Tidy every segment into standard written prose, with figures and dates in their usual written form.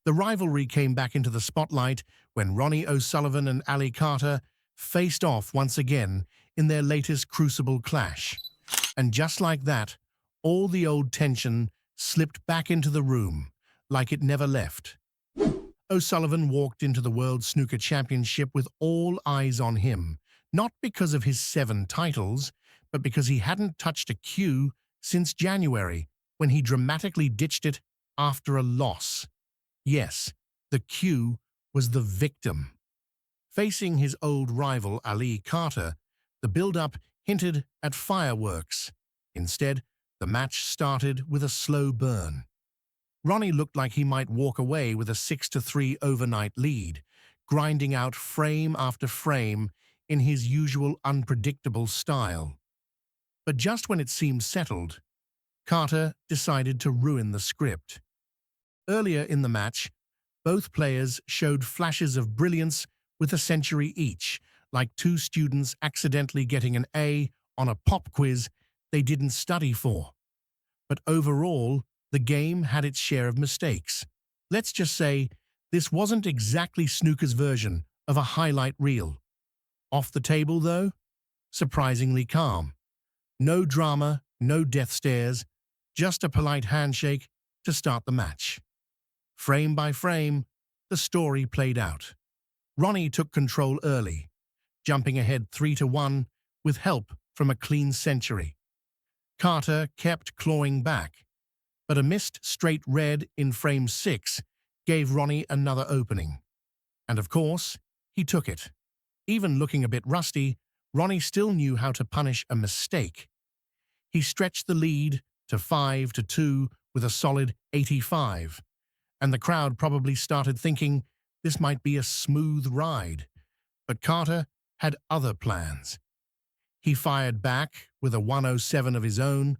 The rivalry came back into the spotlight when Ronnie O'Sullivan and Ali Carter faced off once again in their latest crucible clash. And just like that, all the old tension slipped back into the room, like it never left. O'Sullivan walked into the World Snooker Championship with all eyes on him, not because of his 7 titles, but because he hadn't touched a cue since January, when he dramatically ditched it after a loss. Yes, the cue was the victim. Facing his old rival Ali Carter, the build-up hinted at fireworks. Instead, the match started with a slow burn. Ronnie looked like he might walk away with a 6-3 overnight lead, grinding out frame after frame in his usual unpredictable style. But just when it seemed settled, Carter decided to ruin the script. Earlier in the match, both players showed flashes of brilliance with a century each, like 2 students accidentally getting an A on a pop quiz they didn't study for. But overall, the game had its share of mistakes. Let's just say this wasn't exactly snooker's version of a highlight reel. Off the table, though, surprisingly calm. No drama, no death stares, just a polite handshake to start the match. Frame by frame, the story played out. Ronnie took control early, jumping ahead 3-1 with help from a clean century. Carter kept clawing back, but a missed straight red in frame 6 gave Ronnie another opening. And of course, he took it. Even looking a bit rusty, Ronnie still knew how to punish a mistake. He stretched the lead to 5-2 with a solid 85, and the crowd probably started thinking this might be a smooth ride. But Carter had other plans. He fired back with a 107 of his own,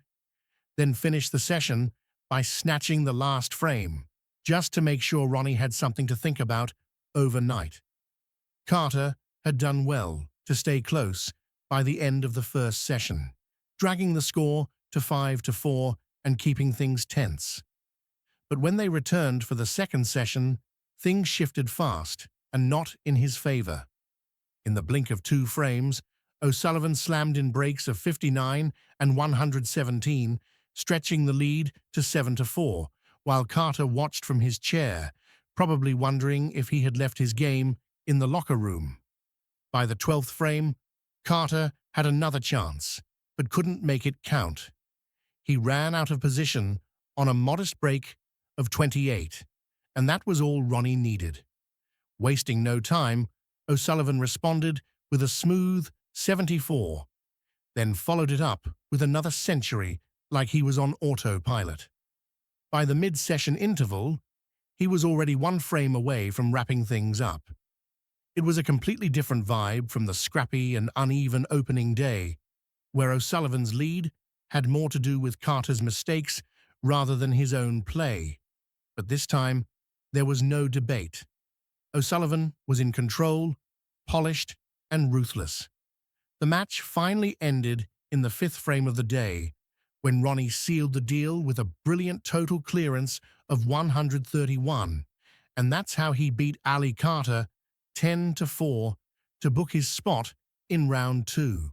then finished the session by snatching the last frame, just to make sure Ronnie had something to think about overnight. Carter had done well to stay close by the end of the first session, dragging the score to 5-4 and keeping things tense. But when they returned for the second session, things shifted fast and not in his favor. In the blink of 2 frames, O'Sullivan slammed in breaks of 59 and 117, stretching the lead to 7-4, while Carter watched from his chair, probably wondering if he had left his game in the locker room. By the 12th frame, Carter had another chance, but couldn't make it count. He ran out of position on a modest break of 28, and that was all Ronnie needed. Wasting no time, O'Sullivan responded with a smooth 74, then followed it up with another century like he was on autopilot. By the mid-session interval, he was already 1 frame away from wrapping things up. It was a completely different vibe from the scrappy and uneven opening day, where O'Sullivan's lead had more to do with Carter's mistakes rather than his own play. But this time, there was no debate. O'Sullivan was in control, polished, and ruthless. The match finally ended in the 5th frame of the day, when Ronnie sealed the deal with a brilliant total clearance of 131, and that's how he beat Ali Carter 10-4 to book his spot in round 2.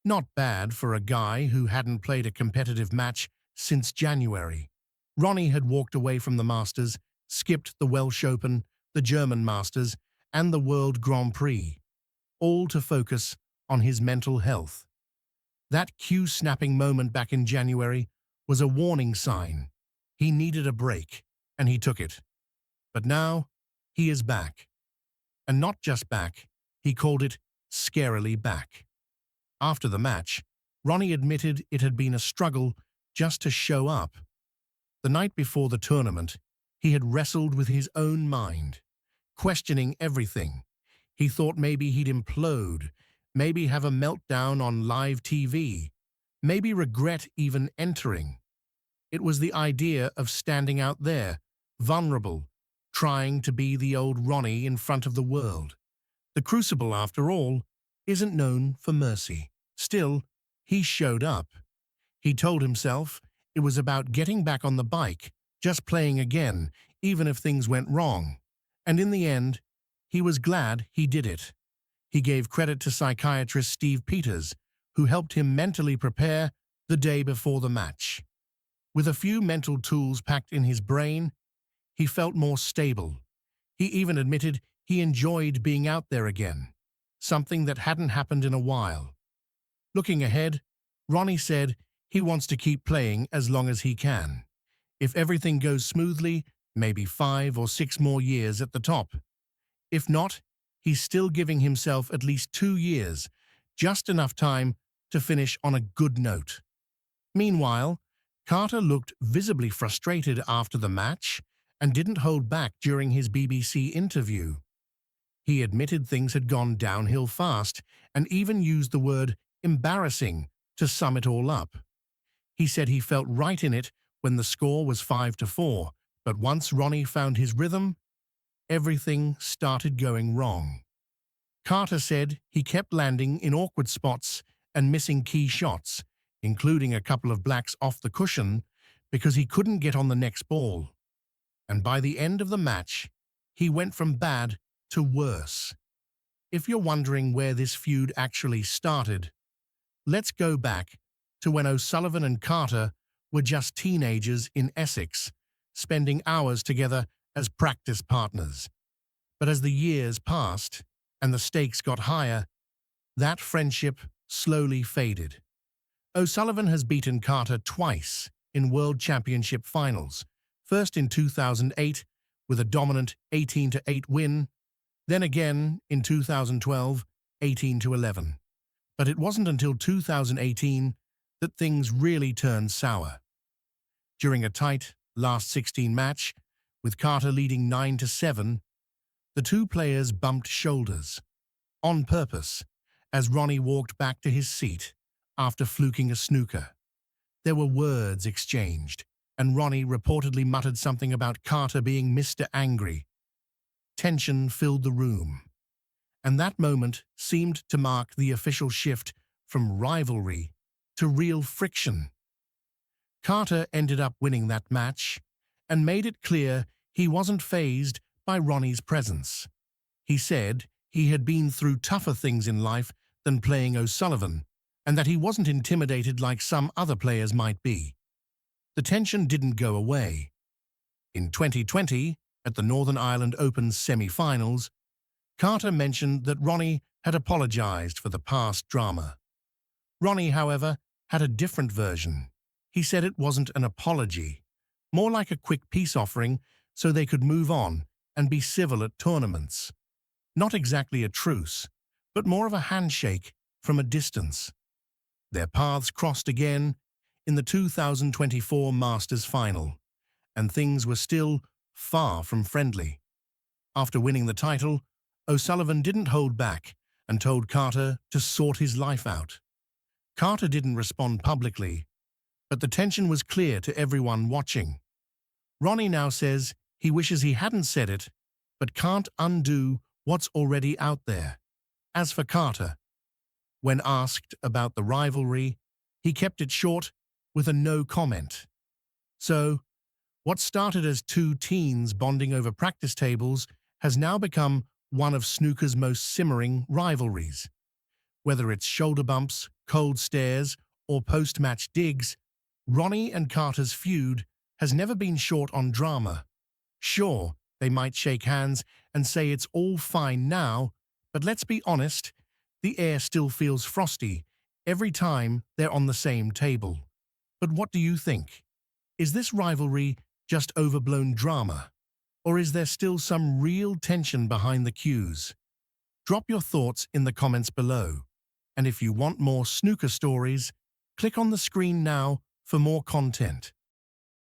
Not bad for a guy who hadn't played a competitive match since January. Ronnie had walked away from the Masters, skipped the Welsh Open, the German Masters, and the World Grand Prix, all to focus on his mental health. That cue-snapping moment back in January was a warning sign. He needed a break, and he took it. But now, he is back. And not just back, he called it scarily back. After the match, Ronnie admitted it had been a struggle just to show up. The night before the tournament, he had wrestled with his own mind, questioning everything. He thought maybe he'd implode, maybe have a meltdown on live TV, maybe regret even entering. It was the idea of standing out there, vulnerable, trying to be the old Ronnie in front of the world. The Crucible, after all, isn't known for mercy. Still, he showed up. He told himself it was about getting back on the bike, just playing again, even if things went wrong. And in the end, he was glad he did it. He gave credit to psychiatrist Steve Peters, who helped him mentally prepare the day before the match. With a few mental tools packed in his brain, he felt more stable. He even admitted he enjoyed being out there again, something that hadn't happened in a while. Looking ahead, Ronnie said he wants to keep playing as long as he can. If everything goes smoothly, maybe 5 or 6 more years at the top. If not, he's still giving himself at least 2 years, just enough time to finish on a good note. Meanwhile, Carter looked visibly frustrated after the match and didn't hold back during his BBC interview. He admitted things had gone downhill fast and even used the word embarrassing to sum it all up. He said he felt right in it when the score was 5-4, but once Ronnie found his rhythm, everything started going wrong. Carter said he kept landing in awkward spots and missing key shots, including a couple of blacks off the cushion, because he couldn't get on the next ball. And by the end of the match, he went from bad to worse. If you're wondering where this feud actually started, let's go back to when O'Sullivan and Carter were just teenagers in Essex, spending hours together as practice partners. But as the years passed and the stakes got higher, that friendship slowly faded. O'Sullivan has beaten Carter twice in World Championship finals, first in 2008 with a dominant 18-8 win, then again in 2012, 18-11. But it wasn't until 2018 that things really turned sour. During a tight last 16 match, with Carter leading 9-7, the two players bumped shoulders, on purpose, as Ronnie walked back to his seat after fluking a snooker. There were words exchanged, and Ronnie reportedly muttered something about Carter being Mr. Angry. Tension filled the room, and that moment seemed to mark the official shift from rivalry to real friction. Carter ended up winning that match and made it clear he wasn't fazed by Ronnie's presence. He said he had been through tougher things in life than playing O'Sullivan, and that he wasn't intimidated like some other players might be. The tension didn't go away. In 2020, at the Northern Ireland Open semi-finals, Carter mentioned that Ronnie had apologized for the past drama. Ronnie, however, had a different version. He said it wasn't an apology, more like a quick peace offering so they could move on and be civil at tournaments. Not exactly a truce, but more of a handshake from a distance. Their paths crossed again in the 2024 Masters final, and things were still far from friendly. After winning the title, O'Sullivan didn't hold back and told Carter to sort his life out. Carter didn't respond publicly, but the tension was clear to everyone watching. Ronnie now says he wishes he hadn't said it, but can't undo what's already out there. As for Carter, when asked about the rivalry, he kept it short with a no comment. So, what started as two teens bonding over practice tables has now become one of snooker's most simmering rivalries. Whether it's shoulder bumps, cold stares, or post-match digs, Ronnie and Carter's feud has never been short on drama. Sure, they might shake hands and say it's all fine now, but let's be honest, the air still feels frosty every time they're on the same table. But what do you think? Is this rivalry just overblown drama? Or is there still some real tension behind the cues? Drop your thoughts in the comments below. And if you want more snooker stories, click on the screen now for more content.